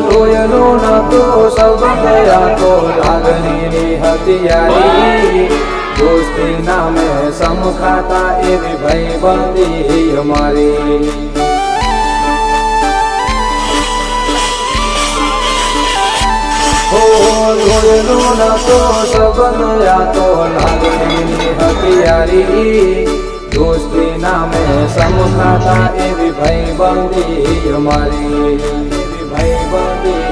જોયેલો નતો સંબંધ આ તો લાગણીની હથિયારી દોસ્તી નામે સમખાતા એવી ભાઈબંધી અમારી જોયેલો નતો સંબંધ આ તો લાગણીની હથિયારી દોસ્તી નામે સમખાતા એવી ભાઈબંધી અમારી ભાઈબંધી